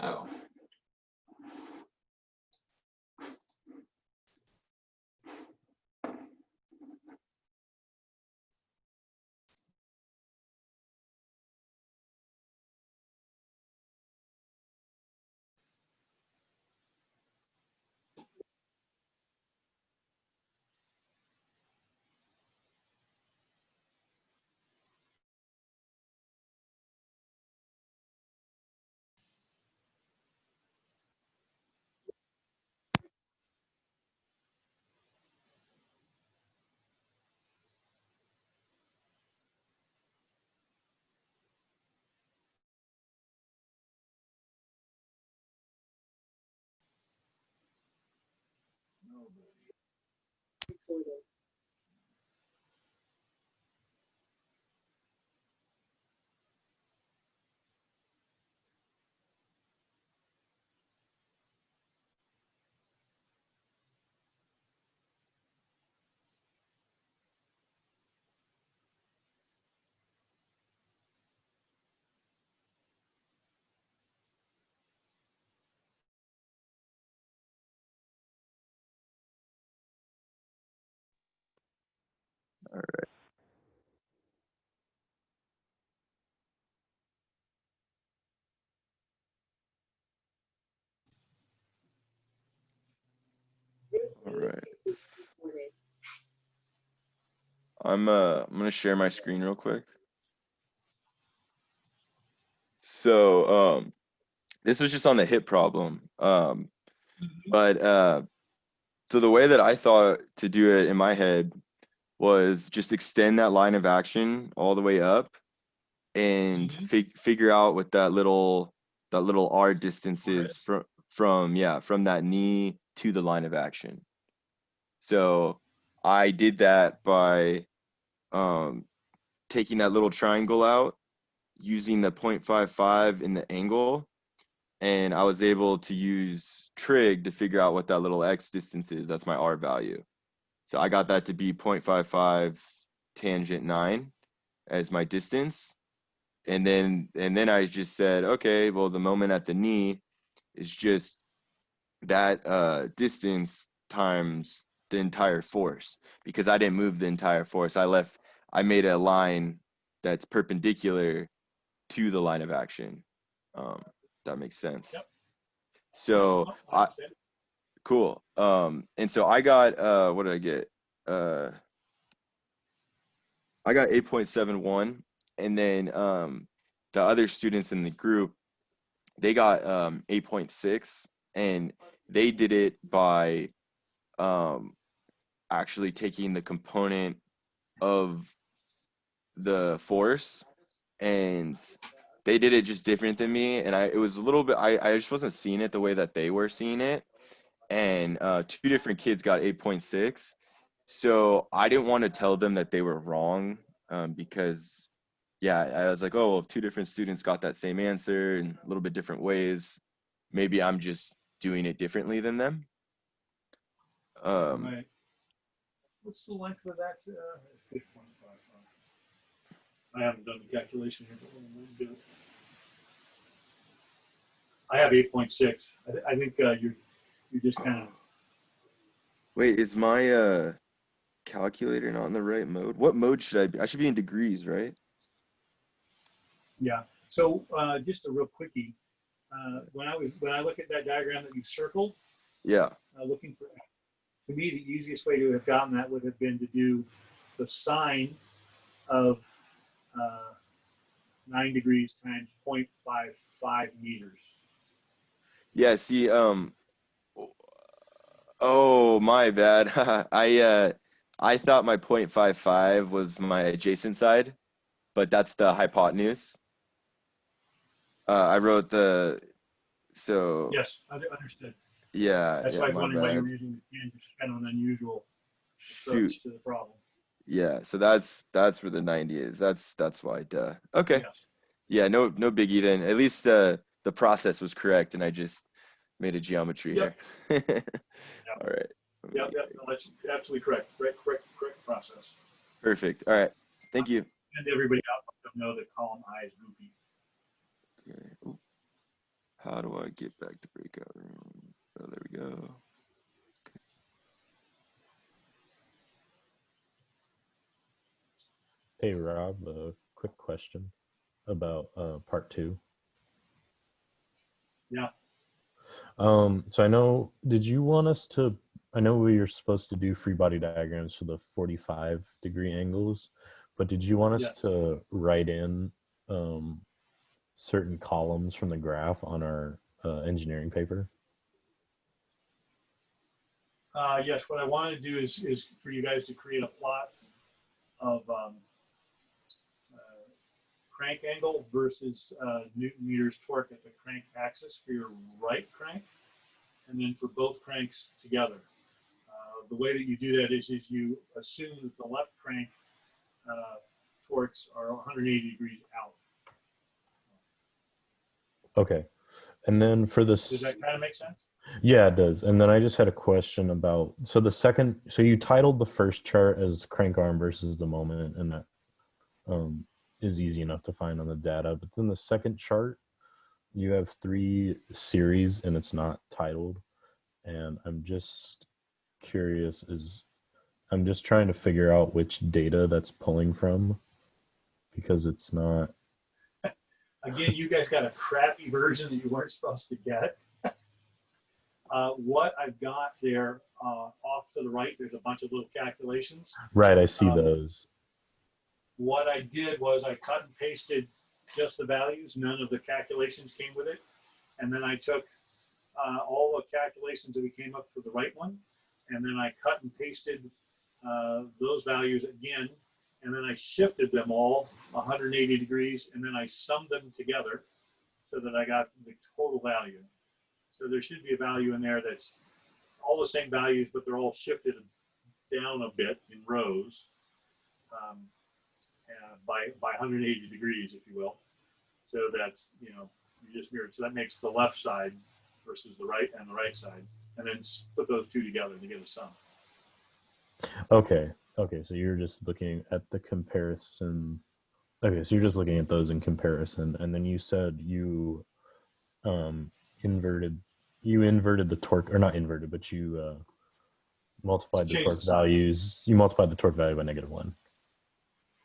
Oh. All right. I'm gonna share my screen real quick. So this was just on the hip problem. But so the way that I thought to do it in my head was just extend that line of action all the way up and figure out what that little R distance is from that knee to the line of action. So I did that by taking that little triangle out, using the 0.55 in the angle, and I was able to use trig to figure out what that little X distance is. That's my R value. So I got that to be 0.55 tangent 9 as my distance. And then I just said, okay, well, the moment at the knee is just that distance times the entire force, because I didn't move the entire force. I made a line that's perpendicular to the line of action. That makes sense. Yep. So cool. And so I got what did I get? I got 8.71, and then the other students in the group, they got 8.6, and they did it by actually taking the component of the force, and they did it just different than me, and it was a little bit, I just wasn't seeing it the way that they were seeing it, and two different kids got 8.6. So I didn't want to tell them that they were wrong, because I was like, oh, well, if two different students got that same answer in a little bit different ways, maybe I'm just doing it differently than them. Right. What's the length of that? 6.55. I haven't done the calculation here, but we'll do it. I have 8.6. I think you're just kind of. Wait, is my calculator not in the right mode? What mode should I be? I should be in degrees, right? Yeah. So just a real quickie. When I look at that diagram that you circled, Yeah. looking for, to me, the easiest way to have gotten that would have been to do the sine of 9 degrees times 0.55 meters. Yeah. See. Oh, my bad. I thought my 0.55 was my adjacent side, but that's the hypotenuse. I wrote so. Yes, I understood. Yeah. That's yeah, why I was my wondering why you bad. were using the tangent, kind of an unusual Shoot. approach to the problem. Yeah. So that's where the 90 is. That's why. Duh. Okay. Yes. Yeah. No biggie then. At least the process was correct, and I just made a geometry Yep. here. Yep. All right. Yep. No, that's absolutely correct. Correct process. Perfect. All right. Thank you. And everybody out there know that column I is goofy. Okay. Ooh. How do I get back to breakout room? Oh, there we go. Hey Rob, a quick question about part 2. Yeah. So I know, did you want us to, I know we were supposed to do free body diagrams for the 45-degree angles, but did you want us Yes. to write in certain columns from the graph on our engineering paper? Yes, what I want to do is for you guys to create a plot of crank angle versus Newton meters torque at the crank axis for your right crank, and then for both cranks together. The way that you do that is you assume that the left crank torques are 180 degrees out. Okay. And then for this, Does that kind of make sense? yeah, it does. And then I just had a question about, so you titled the first chart as crank arm versus the moment, and that is easy enough to find on the data. But then the second chart, you have 3 series and it's not titled. And I'm just curious, I'm just trying to figure out which data that's pulling from because it's not. Again, you guys got a crappy version that you weren't supposed to get. What I've got there off to the right, there's a bunch of little calculations. Right, I see those. What I did was I cut and pasted just the values. None of the calculations came with it. And then I took all the calculations that we came up for the right one. And then I cut and pasted those values again. And then I shifted them all 180 degrees. And then I summed them together so that I got the total value. So there should be a value in there that's all the same values, but they're all shifted down a bit in rows by 180 degrees, if you will. So that's, you just mirrored. So that makes the left side versus the right and the right side. And then put those two together to get a sum. Okay. So you're just looking at the comparison. Okay, so you're just looking at those in comparison. And then you said you inverted the torque, or not inverted, but you multiplied the torque values. You multiplied the torque value by -1.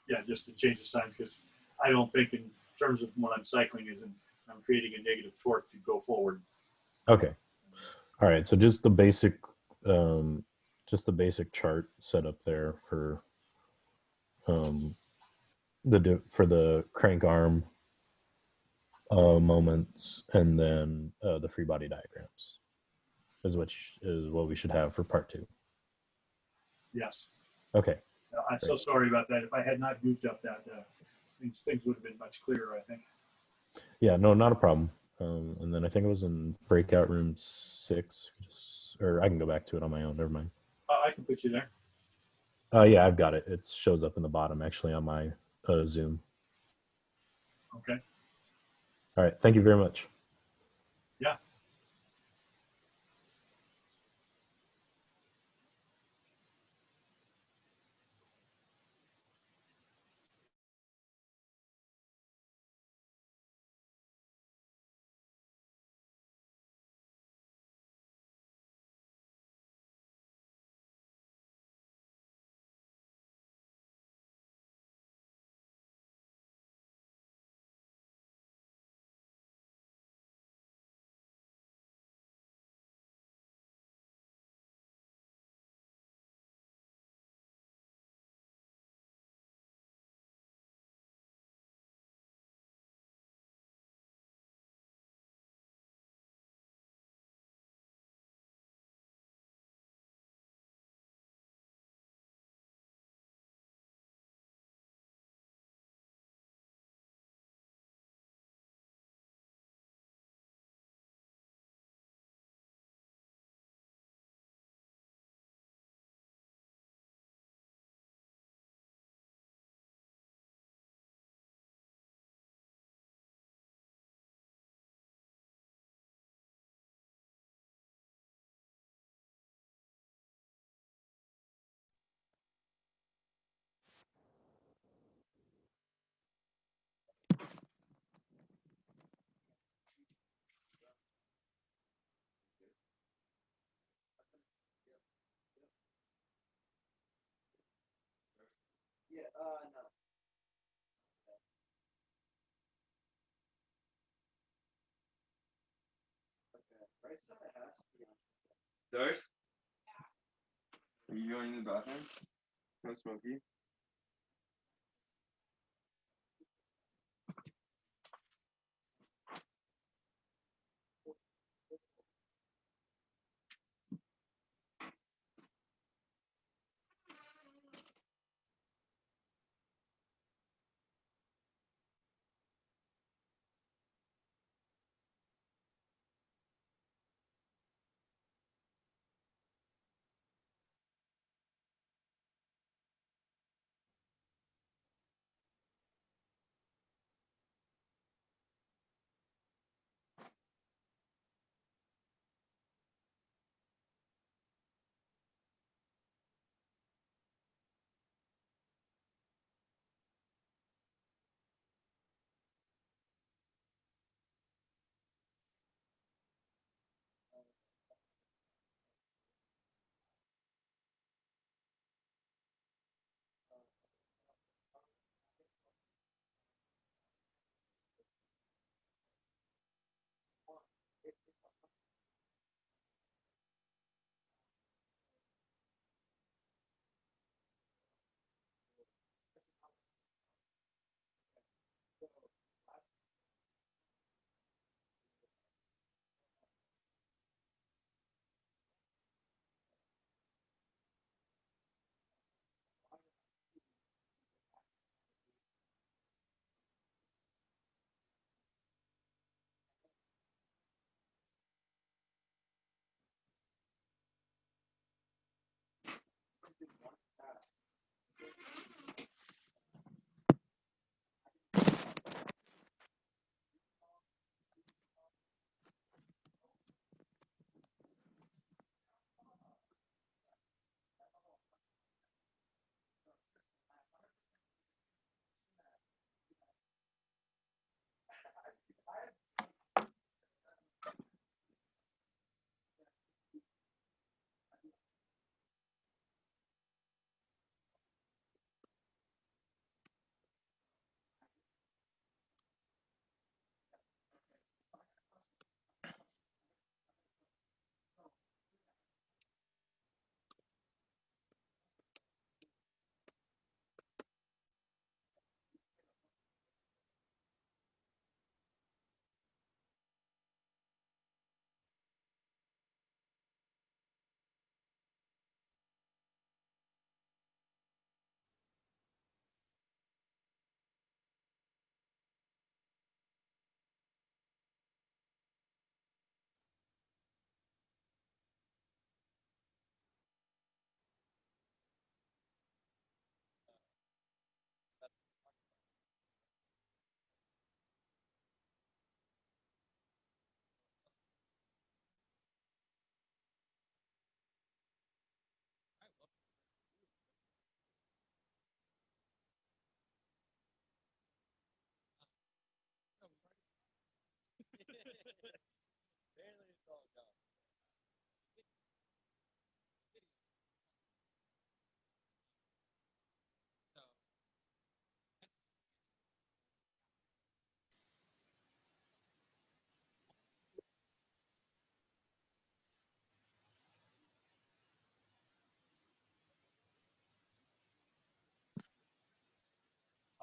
Yeah, just to change the sign, because I don't think in terms of what I'm cycling I'm creating a negative torque to go forward. Okay. All right. So just the basic chart set up there for the crank arm moments, and then the free body diagrams is what we should have for part 2. Yes. Okay. I'm so sorry about that. If I had not goofed up that, things would have been much clearer, I think. Yeah, no, not a problem. And then I think it was in breakout room 6, or I can go back to it on my own. Never mind. I can put you there. Yeah, I've got it. It shows up in the bottom actually on my Zoom. Okay. All right. Thank you very much. Yeah. Darce? Are you going to the bathroom? No smoky?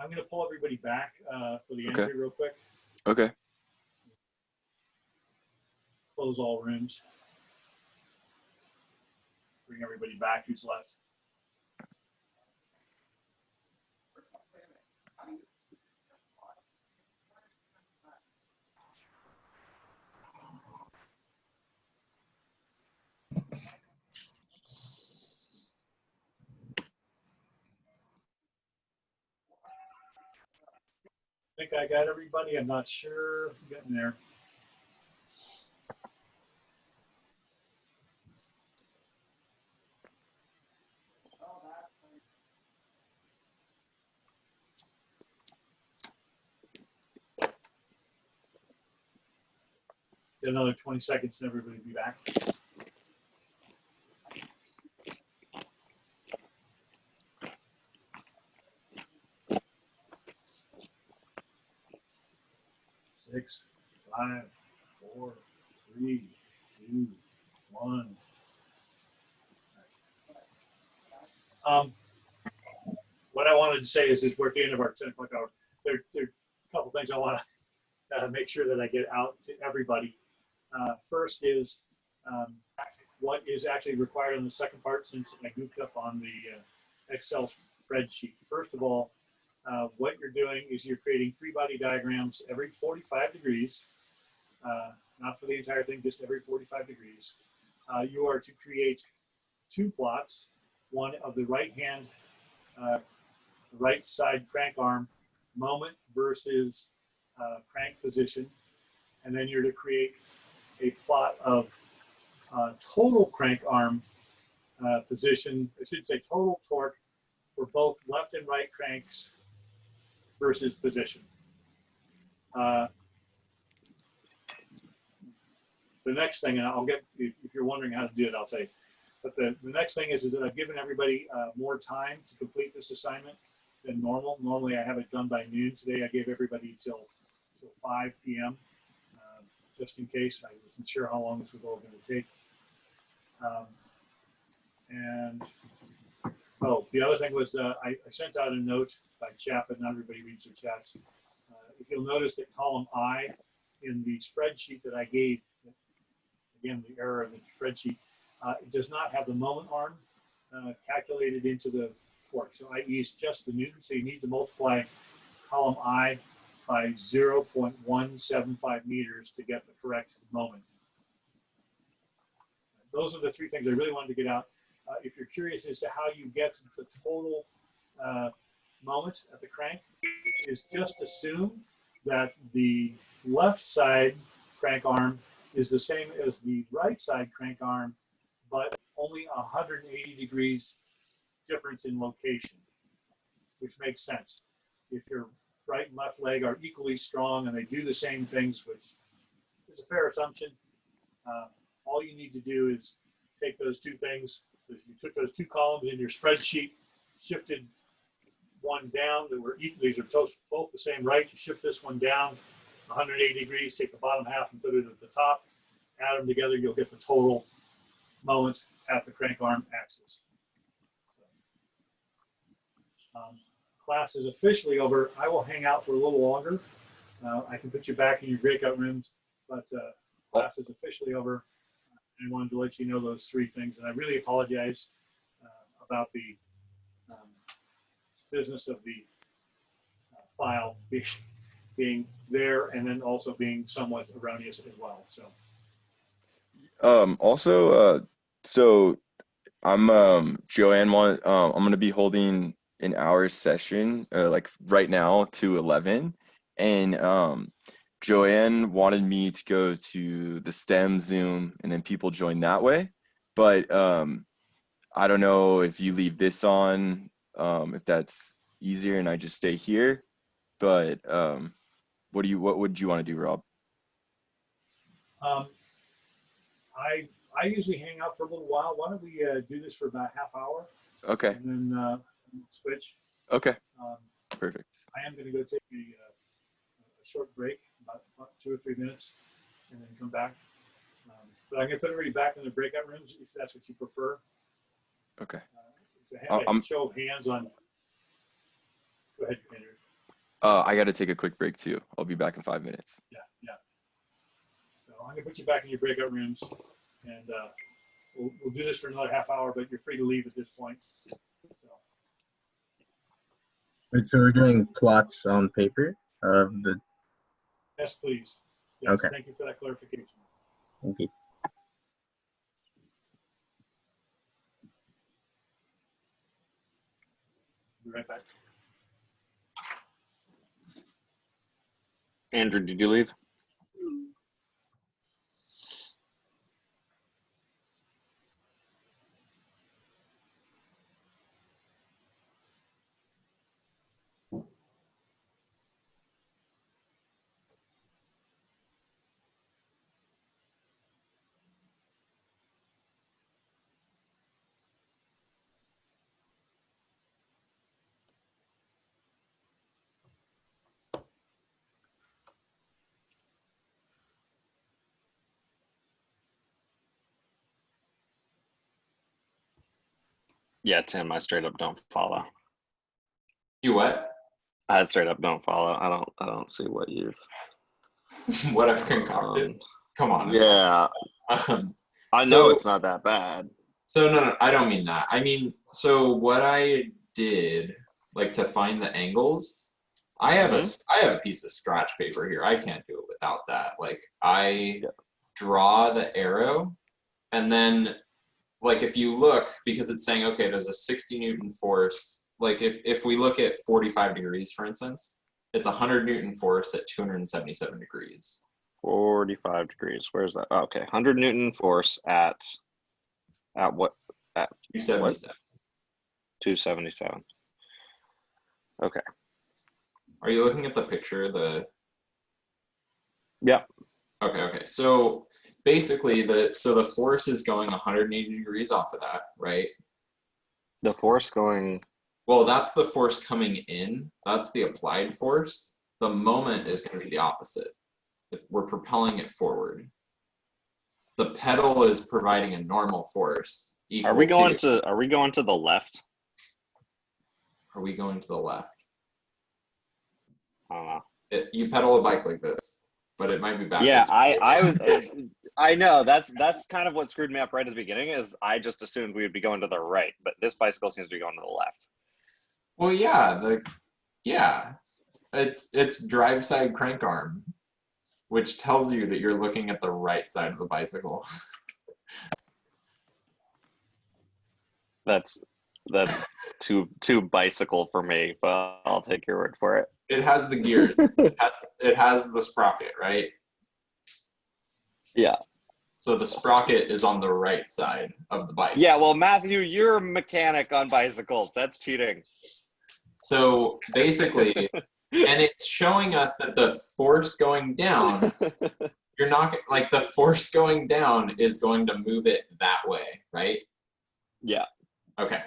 I'm going to pull everybody back for the Okay. entry real quick. Okay. Close all rooms. Bring everybody back who's left. I think I got everybody. I'm not sure if I'm getting there. Get another 20 seconds and everybody be back. Six, 5, 4, 3, 2, 1. What I wanted to say is we're at the end of our 10 o'clock hour. There are a couple things I want to make sure that I get out to everybody. First is what is actually required in the second part, since I goofed up on the Excel spreadsheet. First of all, what you're doing is you're creating free body diagrams every 45 degrees, not for the entire thing, just every 45 degrees. You are to create 2 plots, one of the right side crank arm moment versus crank position, and then you're to create a plot of total crank arm position, I should say total torque for both left and right cranks versus position. The next thing, and I'll get, if you're wondering how to do it, I'll tell you. But the next thing is that I've given everybody more time to complete this assignment than normal. Normally I have it done by noon. Today I gave everybody till 5 p.m. Just in case. I wasn't sure how long this was all going to take. The other thing was I sent out a note by chat, but not everybody reads their chats. If you'll notice that column I in the spreadsheet that I gave, again, the error in the spreadsheet, it does not have the moment arm calculated into the torque. So I use just the Newton. So you need to multiply column I by 0.175 meters to get the correct moment. Those are the 3 things I really wanted to get out. If you're curious as to how you get the total moment at the crank, is just assume that the left side crank arm is the same as the right side crank arm, but only 180 degrees difference in location, which makes sense. If your right and left leg are equally strong and they do the same things, which is a fair assumption, all you need to do is take those 2 things. If you took those 2 columns in your spreadsheet, shifted one down, these are both the same right, you shift this one down 180 degrees, take the bottom half and put it at the top, add them together, you'll get the total moment at the crank arm axis. Class is officially over. I will hang out for a little longer. I can put you back in your breakout rooms, but class is officially over. I wanted to let you know those 3 things, and I really apologize about the business of the file being there and then also being somewhat erroneous as well. So So I'm Joanne I'm going to be holding an hour session like right now to 11, and Joanne wanted me to go to the STEM Zoom and then people join that way, but I don't know if you leave this on, if that's easier and I just stay here, but what would you want to do, Rob? I usually hang out for a little while. Why don't we do this for about a half hour Okay. and then switch? Okay. Um, Perfect. I am going to go take a short break, about 2 or 3 minutes, and then come back. But I'm going to put everybody back in the breakout rooms if that's what you prefer. Okay. To have a I'm- show of hands on. Go ahead, Andrew. I got to take a quick break too. I'll be back in 5 minutes. Yeah. So I'm going to put you back in your breakout rooms, and we'll do this for another half hour, but you're free to leave at this point. Wait, so we're doing plots on paper of the. Yes, please. Yes, Okay. Thank you for that clarification. Thank you. Be right back. Andrew, did you leave? Yeah, Tim, I straight up don't follow. You what? I straight up don't follow. I don't see what you've What I've concocted? Come on. Yeah. I know it's not that bad. So no, I don't mean that. I mean, so what I did, like to find the angles, I have a piece of scratch paper here. I can't do it without that. Like I draw the arrow, and then like if you look, because it's saying, okay, there's a 60 Newton force. Like if we look at 45 degrees, for instance, it's 100 Newton force at 277 degrees. 45 degrees. Where's that? Oh, okay. 100 Newton force at what? At 277. 277. Okay. Are you looking at the picture? Yep. Okay. So basically the force is going 180 degrees off of that, right? The force going. Well, that's the force coming in. That's the applied force. The moment is going to be the opposite. We're propelling it forward. The pedal is providing a normal force. Are we going to the left? Are we going to the left? I don't know. You pedal a bike like this, but it might be backwards. Yeah, I know that's kind of what screwed me up right at the beginning. Is I just assumed we would be going to the right, but this bicycle seems to be going to the left. Well, yeah, it's drive side crank arm, which tells you that you're looking at the right side of the bicycle. That's too bicycle for me, but I'll take your word for it. It has the gears. it has the sprocket, right? Yeah. So the sprocket is on the right side of the bike. Yeah, well, Matthew, you're a mechanic on bicycles. That's cheating. So basically, and it's showing us that the force going down, you're not, like the force going down is going to move it that way, right? Yeah. Okay.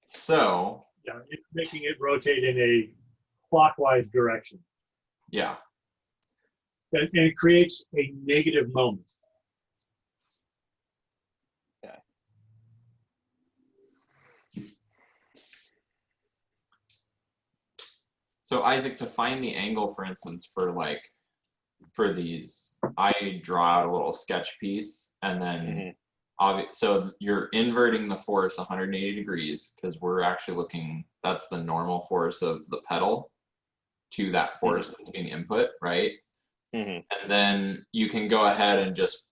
So. Yeah, it's making it rotate in a clockwise direction. Yeah. And it creates a negative moment. Yeah. So Isaac, to find the angle, for instance, for these, I draw out a little sketch piece, and then so you're inverting the force 180 degrees because we're actually looking, that's the normal force of the pedal to that force that's being input, right? And then you can go ahead and just,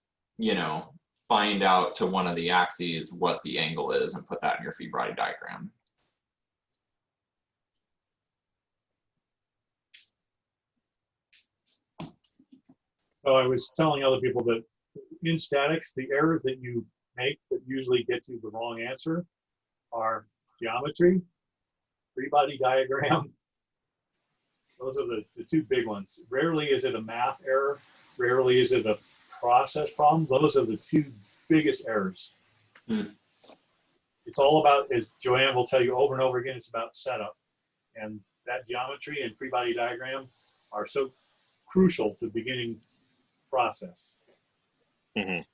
find out to one of the axes what the angle is and put that in your free body diagram. So I was telling other people that in statics, the errors that you make that usually get you the wrong answer are geometry, free body diagram. Those are the two big ones. Rarely is it a math error. Rarely is it a process problem, those are the two biggest errors. Hmm. It's all about, as Joanne will tell you over and over again, it's about setup. And that geometry and free body diagram are so crucial to the beginning process. Mhm.